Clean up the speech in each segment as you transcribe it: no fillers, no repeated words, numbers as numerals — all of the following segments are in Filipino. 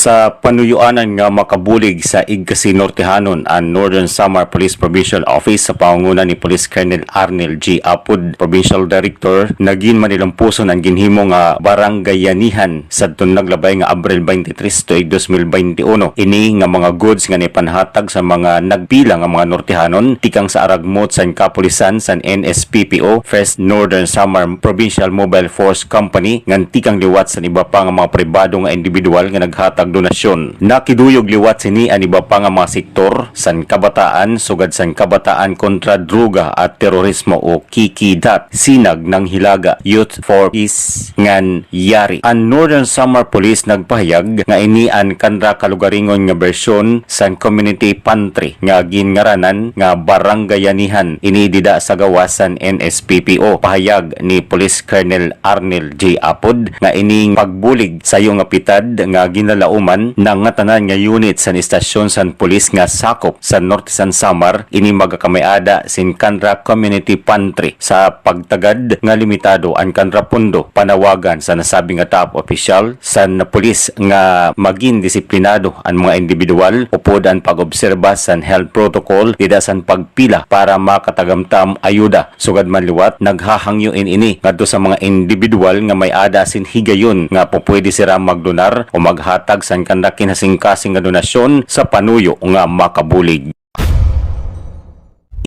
Sa panuyuanan nga makabulig sa Igkasi Nortehanon ang Northern Samar Police Provincial Office sa pangunguna ni Police Colonel Arnel G. Apod, Provincial Director, naging manilampuson ang ginhimo nga baranggayanihan sa naglabay nga Abril 23 tuig 2021. Ini nga mga goods nga nipanhatag sa mga nagpila nga mga Nortehanon tikang sa aragmot sa kapulisan sa NSPPO, First Northern Samar Provincial Mobile Force Company, nga tikang liwat sa iba pa nga mga pribado nga individual nga naghatag donasyon. Nakiduyog liwat sini ang iba pa nga mga sektor san kabataan sugad san kabataan kontra droga at terorismo o KIKIDAT, sinag ng Hilaga Youth for Peace ngan yari. Ang Northern Samar Police nagpahayag nga ini ang kanra kalugaringon nga bersyon san community pantry nga ginngaranan nga baranggayanihan ini dida sa gawasan NSPPO. Pahayag ni Police Colonel Arnel J. Apod nga ining pagbulig sayo nga pitad nga ginalauman ng nga tanan nga unit sa istasyon san pulis nga sakop sa Norte San Samar ini magakamayada sin kanra community pantry sa pagtagad nga limitado ang kanra pundo. Panawagan sa nasabing nga top official san pulis nga maging disiplinado ang mga individual upod ang pag-obserba san health protocol dida san pagpila para makatagamtam ayuda. Sugad man liwat naghahangyoin ini ngadto sa mga individual nga may ada sin higayon nga pupwede sira magdonar o maghatag san kanra kinasing-kasing nga donasyon sa panuyo nga makabulig.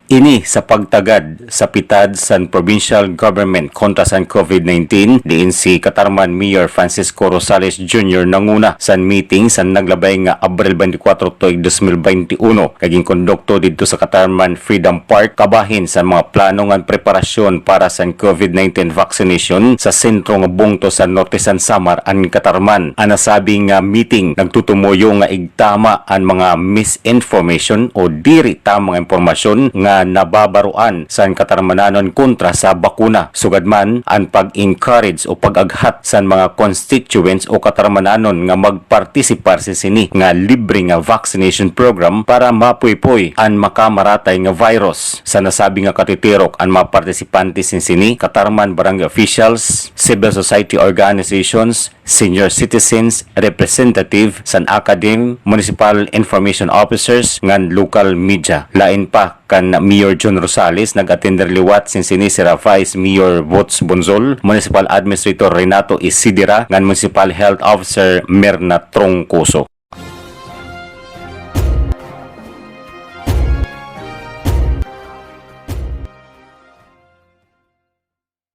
Ini sa pagtagad sa pitad san provincial government kontra san COVID-19 diin si Katarman Mayor Francisco Rosales Jr. nanguna san meeting san naglabay nga Abril 24 tuig 2021 kaging kondukto didto sa Katarman Freedom Park kabahin sa mga plano nga preparasyon para san COVID-19 vaccination sa sentro nga bungto sa Norte San Samar an Katarman. Ang nasabing nga meeting nagtutumoyo nga igtama ang mga misinformation o diri tamang impormasyon nga nababaruan sa Katarmananon kontra sa bakuna. Sugad man ang pag-encourage o pag-aghat sa mga constituents o Katarmananon nga magpartisipar sa sini nga libre nga vaccination program para mapuypoy ang makamaratay nga virus. Sa nasabi nga katitirok ang mga partisipante sin sini Katarman barangay officials, civil society organizations, senior citizens, representative san academe, municipal information officers ngan local media. Lain pa kan Mayor John Rosales nag-attender liwat sin sini si Vice Mayor Bots Bonzol, Municipal Administrator Renato Isidira ngan Municipal Health Officer Merna Troncoso.